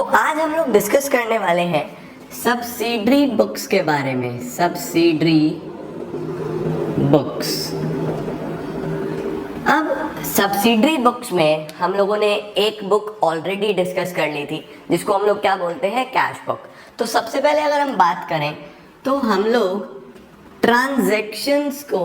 तो आज हम लोग डिस्कस करने वाले हैं सब्सिडरी बुक्स के बारे में। Subsidiary books. अब सब्सिडरी बुक्स में हम लोगों ने एक बुक ऑलरेडी डिस्कस कर ली थी जिसको हम लोग क्या बोलते हैं, कैश बुक। तो सबसे पहले अगर हम बात करें तो हम लोग ट्रांजैक्शंस को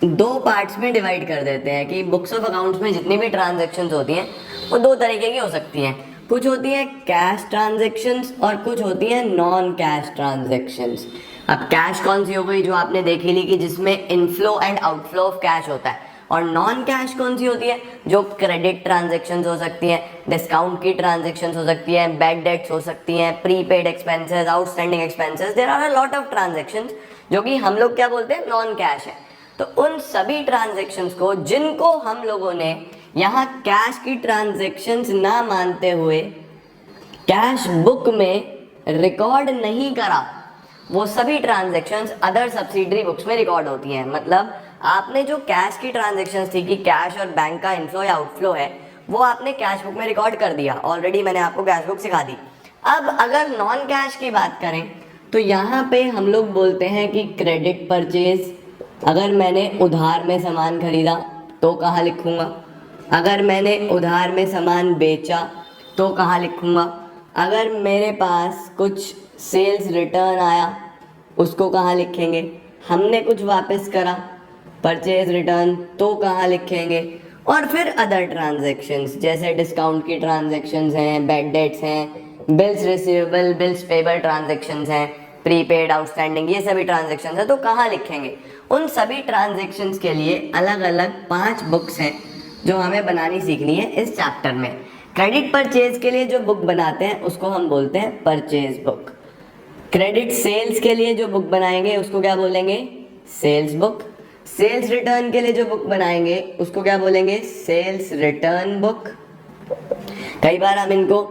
दो पार्ट्स में डिवाइड कर देते हैं कि बुक्स ऑफ अकाउंट्स में जितनी भी ट्रांजैक्शंस होती हैं वो दो तरीके की हो सकती हैं। कुछ होती हैं कैश ट्रांजैक्शंस और कुछ होती हैं नॉन कैश ट्रांजैक्शंस। अब कैश कौन सी हो गई, जो आपने देखी ली कि जिसमें inflow and outflow of cash होता है, और नॉन कैश कौन सी होती है, जो क्रेडिट ट्रांजैक्शंस हो सकती हैं, डिस्काउंट की ट्रांजैक्शंस हो सकती हैं, बैड डेट्स हो सकती हैं, prepaid expenses, outstanding expenses. There are a lot of transactions जो कि हम लोग क्या बोलते हैं, नॉन कैश है। तो उन सभी ट्रांजैक्शंस को जिनको हम लोगों ने यहाँ कैश की ट्रांजैक्शंस ना मानते हुए कैश बुक में रिकॉर्ड नहीं करा, वो सभी ट्रांजैक्शंस अदर सब्सिडरी बुक्स में रिकॉर्ड होती हैं। मतलब आपने जो कैश की ट्रांजैक्शंस थी कि कैश और बैंक का इनफ्लो या आउटफ्लो है, वो आपने कैश बुक में रिकॉर्ड कर दिया। ऑलरेडी मैंने आपको कैश बुक सिखा दी। अब अगर नॉन कैश की बात करें तो यहाँ पे हम लोग बोलते हैं कि क्रेडिट परचेज। अगर मैंने उधार में सामान खरीदा तो कहाँ लिखूँगा, अगर मैंने उधार में सामान बेचा तो कहाँ लिखूँगा, अगर मेरे पास कुछ सेल्स रिटर्न आया उसको कहाँ लिखेंगे, हमने कुछ वापस करा परचेज रिटर्न तो कहाँ लिखेंगे, और फिर अदर ट्रांजैक्शंस जैसे डिस्काउंट की ट्रांजैक्शंस हैं, बैड डेट्स हैं, bills receivable, bills payable transactions हैं, प्रीपेड, आउटस्टैंडिंग, ये सभी ट्रांजैक्शंस हैं तो कहाँ लिखेंगे। उन सभी ट्रांजैक्शंस के लिए अलग अलग 5 बुक्स हैं जो हमें बनानी सीखनी है इस चैप्टर में। क्रेडिट परचेज के लिए जो बुक बनाते हैं उसको हम बोलते हैं परचेज बुक। क्रेडिट सेल्स के लिए जो बुक बनाएंगे उसको क्या बोलेंगे, सेल्स बुक। सेल्स रिटर्न के लिए जो बुक बनाएंगे उसको क्या बोलेंगे, सेल्स रिटर्न बुक। कई बार हम इनको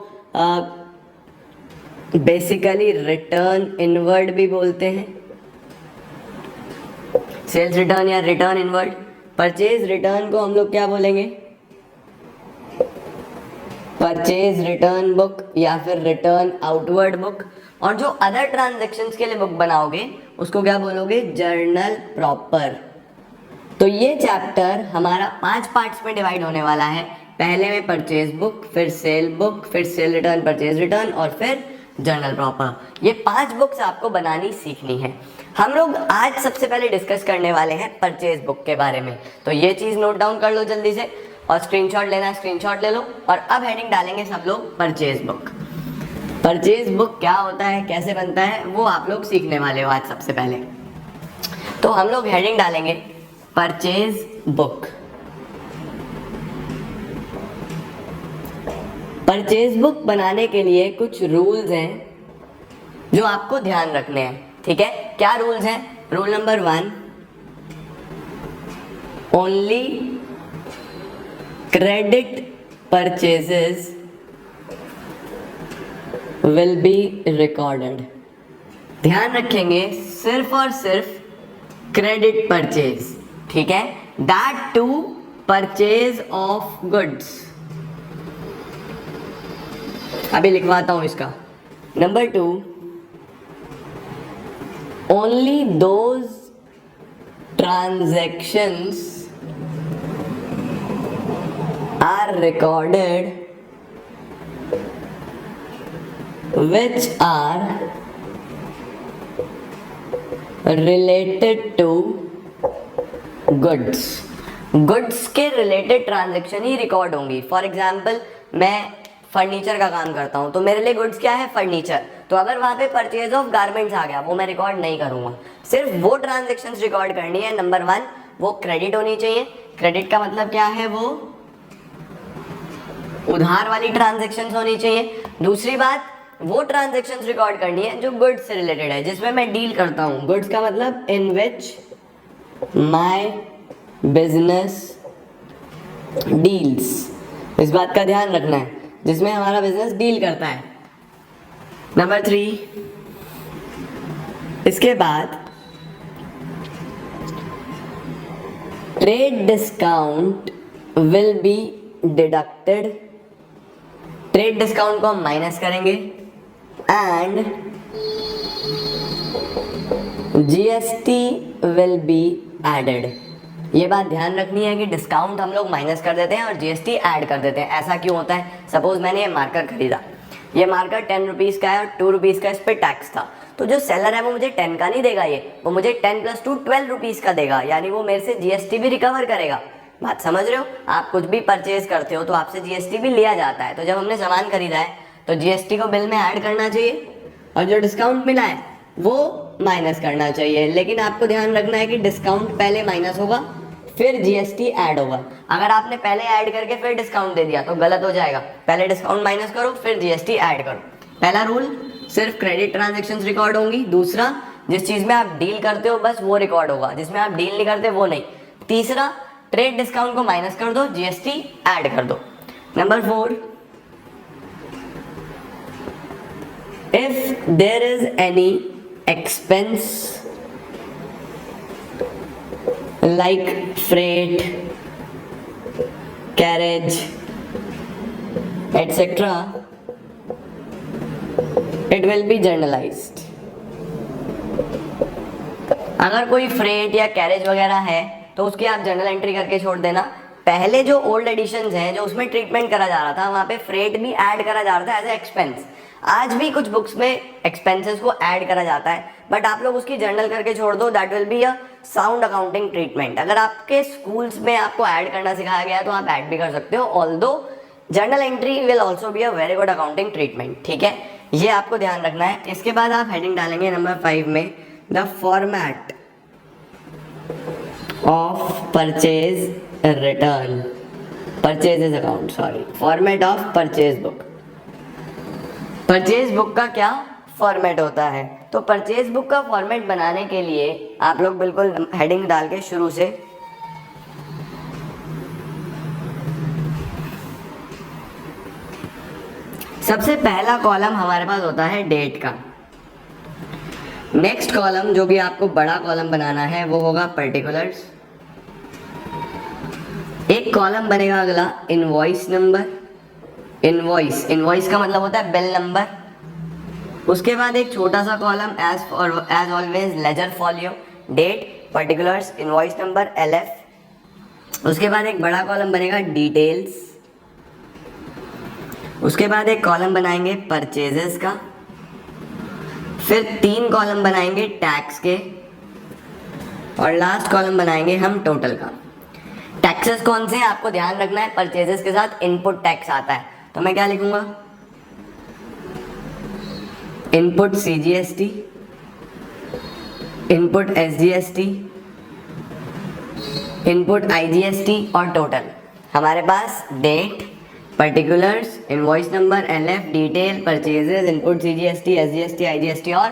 बेसिकली रिटर्न इनवर्ड भी बोलते हैं, सेल्स रिटर्न या रिटर्न इनवर्ड। परचेज रिटर्न को हम लोग क्या बोलेंगे, परचेज रिटर्न बुक या फिर रिटर्न आउटवर्ड बुक। और जो अदर ट्रांजैक्शंस के लिए बुक बनाओगे उसको क्या बोलोगे, जर्नल प्रॉपर। तो ये चैप्टर हमारा 5 पार्ट्स में डिवाइड होने वाला है। पहले में परचेज बुक, फिर सेल बुक, फिर सेल रिटर्न, परचेज रिटर्न और फिर जर्नल प्रॉपर। ये 5 बुक्स आपको बनानी सीखनी है। हम लोग आज सबसे पहले डिस्कस करने वाले हैं परचेज बुक के बारे में। तो ये चीज़ नोट डाउन कर लो जल्दी से, और स्क्रीनशॉट लेना है स्क्रीनशॉट ले लो। और अब हेडिंग डालेंगे सब लोग परचेज बुक। परचेज बुक क्या होता है, कैसे बनता है, वो आप लोग सीखने वाले हो आज सबसे पहले। तो हम लोग हेडिंग डालेंगे परचेज बुक। परचेज बुक बनाने के लिए कुछ रूल्स हैं जो आपको ध्यान रखने हैं, ठीक है। क्या रूल्स हैं? Rule number 1, only credit purchases will be recorded. ध्यान रखेंगे सिर्फ और सिर्फ क्रेडिट परचेज, ठीक है। That too purchase of goods. अभी लिखवाता हूं इसका। Number 2, only those transactions are recorded which are related to goods। Goods के रिलेटेड ट्रांजैक्शन ही रिकॉर्ड होंगी। फॉर एग्जाम्पल मैं फर्नीचर का काम करता हूँ तो मेरे लिए गुड्स क्या है, फर्नीचर। तो अगर वहाँ पे परचेज ऑफ गारमेंट्स आ गया वो मैं रिकॉर्ड नहीं करूँगा, सिर्फ वो ट्रांजैक्शंस रिकॉर्ड करनी है। नंबर 1, वो क्रेडिट होनी चाहिए। क्रेडिट का मतलब क्या है, वो उधार वाली ट्रांजैक्शंस होनी चाहिए। दूसरी बात, वो ट्रांजैक्शंस रिकॉर्ड करनी है जो गुड्स से रिलेटेड है, जिसमें मैं डील करता हूँ। गुड्स का मतलब इन विच माय बिजनेस डील्स। इस बात का ध्यान रखना है, जिसमें हमारा बिजनेस डील करता है। नंबर 3, इसके बाद trade discount will be deducted trade discount को हम माइनस करेंगे and GST will be added. ये बात ध्यान रखनी है कि डिस्काउंट हम लोग माइनस कर देते हैं और जीएसटी ऐड कर देते हैं। ऐसा क्यों होता है? सपोज मैंने ये मार्कर खरीदा, ये मार्कर 10 रुपीज़ का है और 2 रुपीज़ का इस पर टैक्स था, तो जो सेलर है वो मुझे 10 का नहीं देगा, वो मुझे 10 + 2 12 रुपीज़ का देगा, यानी वो मेरे से जीएसटी भी रिकवर करेगा। बात समझ रहे हो? आप कुछ भी परचेज करते हो तो आपसे जीएसटी भी लिया जाता है, तो जब हमने सामान खरीदा है तो जीएसटी को बिल में ऐड करना चाहिए और जो डिस्काउंट मिला है वो माइनस करना चाहिए। लेकिन आपको ध्यान रखना है कि डिस्काउंट पहले माइनस होगा फिर जीएसटी ऐड होगा। अगर आपने पहले ऐड करके फिर डिस्काउंट दे दिया तो गलत हो जाएगा। पहले डिस्काउंट माइनस करो फिर जीएसटी ऐड करो। पहला रूल, सिर्फ क्रेडिट ट्रांजैक्शंस रिकॉर्ड होंगी। दूसरा, जिस चीज में आप डील करते हो बस वो रिकॉर्ड होगा, जिसमें आप डील नहीं करते वो नहीं। तीसरा, ट्रेड डिस्काउंट को माइनस कर दो, जीएसटी ऐड कर दो। Number 4, if there is any expense like freight, carriage, etc., it will be journalized। अगर कोई फ्रेट या कैरेज वगैरह है तो उसकी आप जर्नल एंट्री करके छोड़ देना। पहले जो ओल्ड एडिशंस हैं जो उसमें ट्रीटमेंट करा जा रहा था वहाँ पे फ्रेट भी ऐड करा जा रहा था एज ए एक्सपेंस। आज भी कुछ बुक्स में एक्सपेंसेस को ऐड करा जाता है, बट आप लोग उसकी जर्नल करके छोड़ दो, that will be a sound accounting treatment. अगर आपके स्कूल्स में आपको ऐड करना सिखाया गया है तो आप ऐड भी कर सकते हो, although journal entry will also be a very good accounting treatment. ठीक है, ये आपको ध्यान रखना है। इसके बाद आप हेडिंग डालेंगे नंबर 5 में, the format of purchase return, purchases account, sorry, format of purchase book. Purchase book का क्या फॉर्मेट होता है? तो परचेज बुक का फॉर्मेट बनाने के लिए आप लोग बिल्कुल हेडिंग डाल के शुरू से सबसे पहला कॉलम हमारे पास होता है डेट का। नेक्स्ट कॉलम जो भी आपको बड़ा कॉलम बनाना है वो होगा पर्टिकुलर्स। एक कॉलम बनेगा अगला इनवॉइस नंबर। इनवॉइस का मतलब होता है बिल नंबर। उसके बाद एक छोटा सा column as always ledger folio, date, particulars, invoice number, LF. उसके बाद एक बड़ा कॉलम बनेगा डिटेल्स। उसके बाद एक कॉलम बनाएंगे परचेजेस का। फिर 3 कॉलम बनाएंगे टैक्स के और लास्ट कॉलम बनाएंगे हम टोटल का। टैक्सेस कौन से हैं आपको ध्यान रखना है, परचेजेस के साथ इनपुट टैक्स आता है, तो मैं क्या लिखूंगा, input CGST, input SGST, input IGST और टोटल। हमारे पास date, particulars, invoice number, LF, detail, purchases, input CGST, SGST, IGST और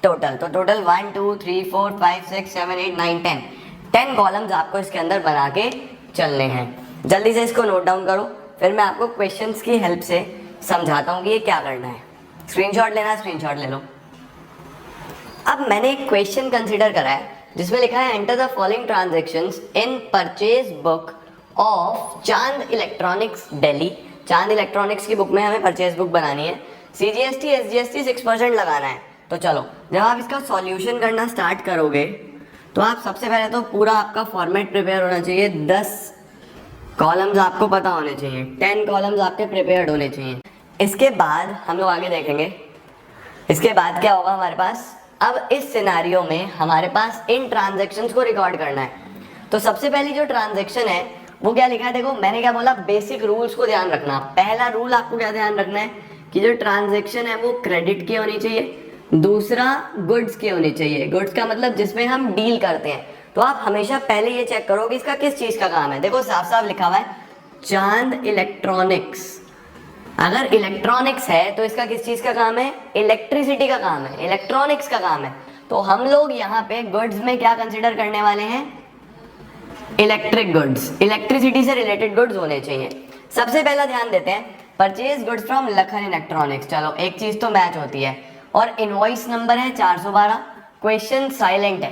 टोटल। तो टोटल 1 2 3 4 5 6 7 8 9 10 कॉलम्स आपको इसके अंदर बना के चलने हैं। जल्दी से इसको नोट डाउन करो, फिर मैं आपको क्वेश्चंस की हेल्प से समझाता हूँ कि ये क्या करना है। स्क्रीनशॉट लेना, स्क्रीनशॉट ले लो। अब मैंने एक क्वेश्चन कंसीडर करा है जिसमें लिखा है enter the following transactions in purchase book of चांद इलेक्ट्रॉनिक्स दिल्ली। चांद इलेक्ट्रॉनिक्स की बुक में हमें परचेज बुक बनानी है। सीजीएसटी एसजीएसटी 6% लगाना है। तो चलो, जब आप इसका सॉल्यूशन करना स्टार्ट करोगे तो आप सबसे पहले तो पूरा आपका फॉर्मेट प्रिपेयर होना चाहिए। 10 कॉलम्स आपको पता होने चाहिए, 10 कॉलम्स आपके प्रिपेयर्ड होने चाहिए। इसके बाद हम लोग आगे देखेंगे। इसके बाद क्या होगा हमारे पास, अब इस सिनारियो में हमारे पास इन ट्रांजैक्शंस को रिकॉर्ड करना है। तो सबसे पहली जो ट्रांजैक्शन है वो क्या लिखा है, देखो मैंने क्या बोला, बेसिक रूल्स को ध्यान रखना। पहला रूल आपको क्या ध्यान रखना है कि जो ट्रांजैक्शन है वो क्रेडिट की होनी चाहिए। दूसरा, गुड्स की होनी चाहिए। गुड्स का मतलब जिसमें हम डील करते हैं। तो आप हमेशा पहले ये चेक करो कि इसका किस चीज का काम है। देखो साफ साफ लिखा हुआ है चांद इलेक्ट्रॉनिक्स। अगर इलेक्ट्रॉनिक्स है तो इसका किस चीज का काम है, इलेक्ट्रिसिटी का काम है, इलेक्ट्रॉनिक्स का काम है। तो हम लोग यहाँ पे गुड्स में क्या कंसिडर करने वाले हैं, इलेक्ट्रिक गुड्स, इलेक्ट्रिसिटी से रिलेटेड गुड्स होने चाहिए। सबसे पहला ध्यान देते हैं purchase goods from Lakhan electronics. चलो एक चीज तो मैच होती है और इनवॉइस नंबर है 412। क्वेश्चन साइलेंट है,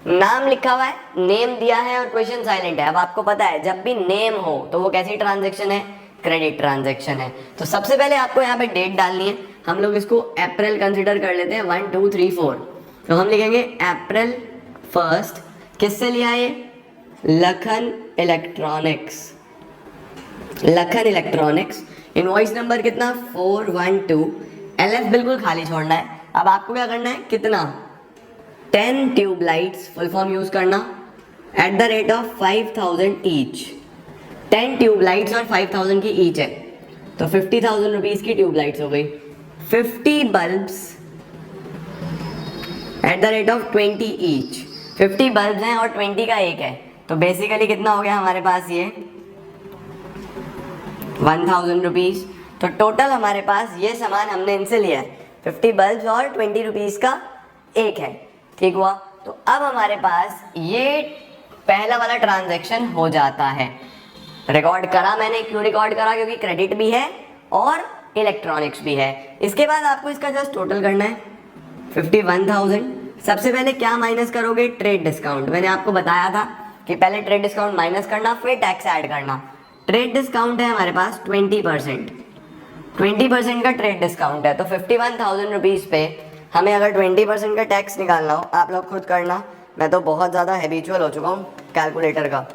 नाम लिखा हुआ है, नेम दिया है और क्वेश्चन साइलेंट है। अब आपको पता है जब भी नेम हो तो वो कैसी ट्रांजैक्शन है, क्रेडिट ट्रांजैक्शन है। तो सबसे पहले आपको यहाँ पे डेट डालनी है। हम लोग इसको अप्रैल कंसिडर कर लेते हैं, 1 2 3 4। तो हम लिखेंगे अप्रैल 1। किससे लिया ये? Lakhan electronics. Lakhan electronics. Invoice number कितना? 412। एलएफ बिल्कुल खाली छोड़ना है। अब आपको क्या करना है? कितना? 10 ट्यूबलाइट्स फुल फॉर्म यूज करना at the rate of 5000 each. 10 tubelights और 5000 की ईच है, तो 50,000 रुपीज की ट्यूबलाइट्स हो गई। 50 bulbs at the rate of 20 each. 50 bulbs हैं और 20 का एक है, तो बेसिकली कितना हो गया हमारे पास? ये 1000 रुपीज। तो टोटल हमारे पास ये सामान हमने इनसे लिया है, 50 बल्ब्स और 20 रुपीज का एक है। ठीक हुआ? तो अब हमारे पास ये पहला वाला ट्रांजैक्शन हो जाता है। रिकॉर्ड करा मैंने। क्यों रिकॉर्ड करा? क्योंकि क्रेडिट भी है और इलेक्ट्रॉनिक्स भी है। इसके बाद आपको इसका जस्ट टोटल करना है, 51,000। सबसे पहले क्या माइनस करोगे? Trade discount. मैंने आपको बताया था कि पहले ट्रेड डिस्काउंट माइनस करना, फिर टैक्स ऐड करना। ट्रेड डिस्काउंट है हमारे पास 20%। 20% का ट्रेड डिस्काउंट है, तो 51,000 रुपीज पे हमें अगर 20% का टैक्स निकालना हो, आप लोग खुद करना, मैं तो बहुत ज़्यादा हैबिचुअल हो चुका हूँ कैलकुलेटर का।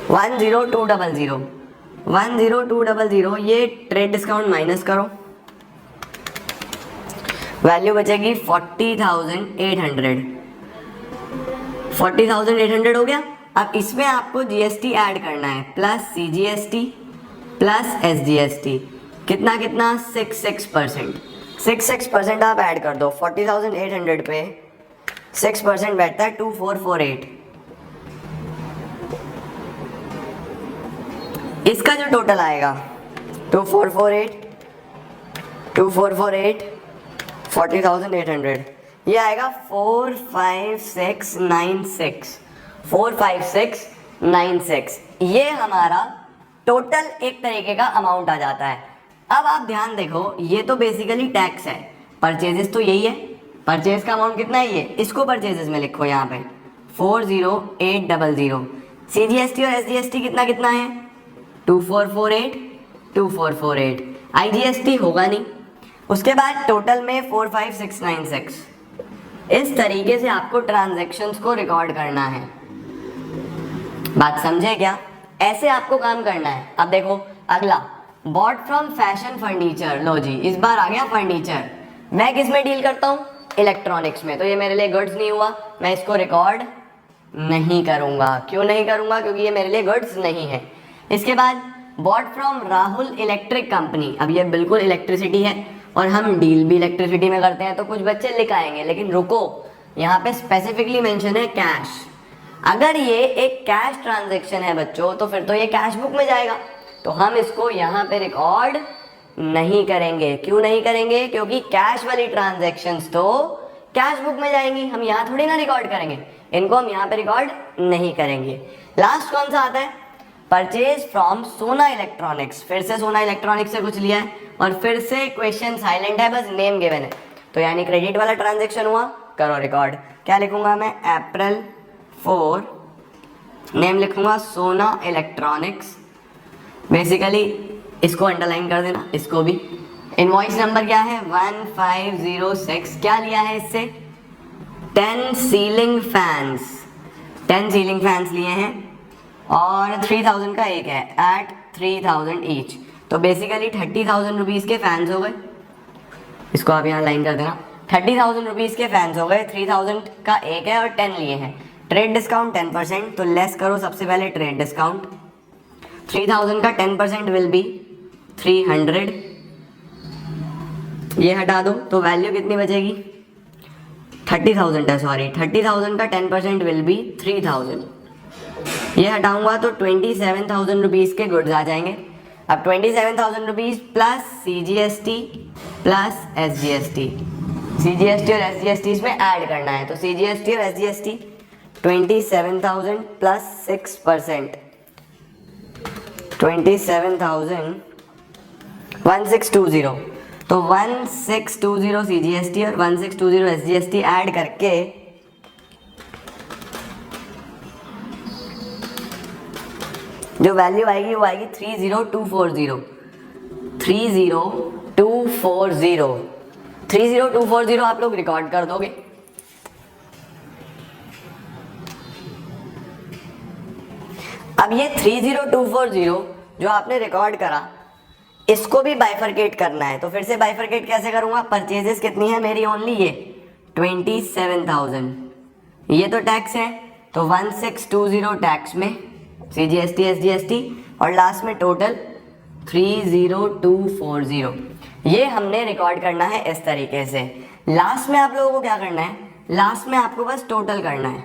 10200 10200, ये ट्रेड डिस्काउंट माइनस करो, वैल्यू बचेगी 40,800। 40,800 हो गया। अब इसमें आपको जीएसटी ऐड करना है, प्लस सीजीएसटी प्लस एसजीएसटी। कितना कितना? 6% 6% आप ऐड कर दो। 40,800 पे 6% बैठता है 2448। इसका जो टोटल आएगा 2448 40,800, ये आएगा 45696। 45696 ये हमारा टोटल एक तरीके का अमाउंट आ जाता है। अब आप ध्यान देखो, ये तो बेसिकली टैक्स है, परचेजेस तो यही है। परचेज का अमाउंट कितना है? ये, इसको परचेजेस में लिखो यहाँ पे 40800। सीजीएसटी और एसजीएसटी कितना कितना है? 2448। आईजीएसटी होगा नहीं। उसके बाद टोटल में 45696। इस तरीके से आपको ट्रांजैक्शंस को रिकॉर्ड करना है। बात समझे क्या? ऐसे आपको काम करना है। अब देखो अगला, बॉट फ्रॉम फैशन फर्नीचर। लो जी, इस बार आ गया फर्नीचर। मैं किस में डील करता हूँ? इलेक्ट्रॉनिक्स में। तो ये मेरे लिए गुड्स नहीं हुआ, मैं इसको रिकॉर्ड नहीं करूंगा। क्यों नहीं करूंगा? क्योंकि ये मेरे लिए गुड्स नहीं है। इसके बाद bought from Rahul electric company. अब ये बिल्कुल इलेक्ट्रिसिटी है और हम डील भी इलेक्ट्रिसिटी में करते हैं, तो कुछ बच्चे लिख आएंगे, लेकिन रुको, यहाँ पे स्पेसिफिकली मेंशन है कैश। अगर ये एक कैश ट्रांजैक्शन है बच्चों, तो फिर तो ये कैश बुक में जाएगा, तो हम इसको यहाँ पे रिकॉर्ड नहीं करेंगे। क्यों नहीं करेंगे? क्योंकि कैश वाली ट्रांजैक्शंस तो कैश बुक में जाएंगी, हम यहाँ थोड़ी ना रिकॉर्ड करेंगे, इनको हम यहाँ पे रिकॉर्ड नहीं करेंगे। लास्ट कौन सा आता है? परचेज फ्रॉम सोना इलेक्ट्रॉनिक्स। फिर से सोना इलेक्ट्रॉनिक्स से कुछ लिया है और फिर से क्वेश्चन साइलेंट है, बस नेम गिवन है, तो यानी क्रेडिट वाला ट्रांजैक्शन हुआ, करो रिकॉर्ड। क्या लिखूंगा मैं? अप्रैल 4, नेम लिखूंगा सोना इलेक्ट्रॉनिक्स। बेसिकली इसको अंडरलाइन कर देना, इसको भी। इनवॉइस नंबर क्या है? 1506। क्या लिया है इससे? 10 सीलिंग फैंस। 10 सीलिंग फैंस लिए हैं और 3000 का एक है, एट 3000 ईच। तो बेसिकली 30,000 रुपीज़ के फैंस हो गए। इसको आप यहाँ लाइन कर देना। 30,000 रुपीज़ के फैंस हो गए, 3000 का एक है और 10 लिए हैं। ट्रेड डिस्काउंट 10%, तो लेस करो सबसे पहले ट्रेड डिस्काउंट। 3000 का 10% विल बी 300। ये हटा दो तो वैल्यू कितनी बचेगी? 30,000 है, सॉरी, 30,000 का 10% विल बी 3000। ये हटाऊंगा तो 27,000 रुपीज़ के गुड्स आ जाएंगे। अब 27,000 rupees plus CGST plus SGST. CGST और एसजीएसटी इसमें ऐड करना है, तो सीजीएसटी और एसजीएसटी 27,000 प्लस 6%, 27,000 1620। तो 1620 सीजीएसटी और 1620 एसजीएसटी ऐड करके जो वैल्यू आएगी वो आएगी 30240 30240 आप लोग रिकॉर्ड कर दोगे। अब ये 30240 जो आपने रिकॉर्ड करा, इसको भी बाइफरकेट करना है। तो फिर से बाइफरकेट कैसे करूंगा? परचेजेस कितनी है मेरी? ओनली ये 27,000। ये तो टैक्स है, तो 1620 टैक्स में CGST SGST और लास्ट में टोटल 30240। ये हमने रिकॉर्ड करना है इस तरीके से। लास्ट में आप लोगों को क्या करना है? लास्ट में आपको बस टोटल करना है।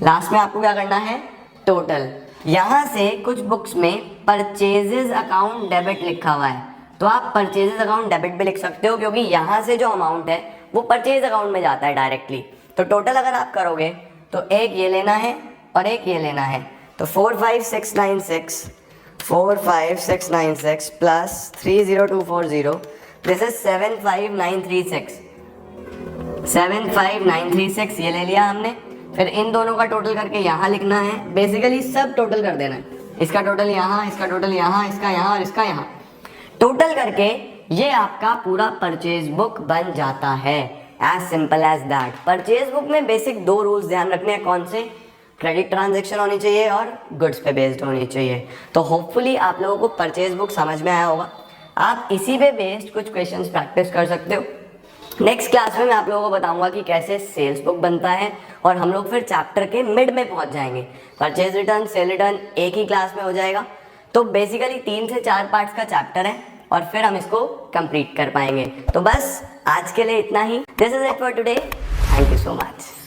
लास्ट में आपको क्या करना है? टोटल। यहाँ से कुछ बुक्स में परचेजेस अकाउंट डेबिट लिखा हुआ है, तो आप परचेजेस अकाउंट डेबिट भी लिख सकते हो, क्योंकि यहाँ से जो अमाउंट है वो परचेज अकाउंट में जाता है डायरेक्टली। तो टोटल अगर आप करोगे तो एक ये लेना है और एक ये लेना है, तो 45696 प्लस 30240 दिस इज 75936 ये ले लिया हमने। फिर इन दोनों का टोटल करके यहाँ लिखना है। बेसिकली सब टोटल कर देना है, इसका टोटल यहाँ, इसका टोटल यहाँ, इसका यहाँ और इसका यहाँ, टोटल करके ये आपका पूरा परचेज बुक बन जाता है। As simple as that. Purchase book में बेसिक 2 रूल्स ध्यान रखने हैं। कौन से? क्रेडिट ट्रांजैक्शन होनी चाहिए और गुड्स पे बेस्ड होनी चाहिए। तो होपफुली आप लोगों को परचेज बुक समझ में आया होगा। आप इसी पे बेस्ड कुछ क्वेश्चंस प्रैक्टिस कर सकते हो। नेक्स्ट क्लास में मैं आप लोगों को बताऊंगा कि कैसे सेल्स बुक बनता है, और हम लोग फिर चैप्टर के मिड में पहुंच जाएंगे। परचेज रिटर्न, सेल रिटर्न एक ही क्लास में हो जाएगा। तो बेसिकली 3 से 4 पार्ट्स का चैप्टर है और फिर हम इसको कंप्लीट कर पाएंगे। तो बस आज के लिए इतना ही। This is it for today. Thank you so much.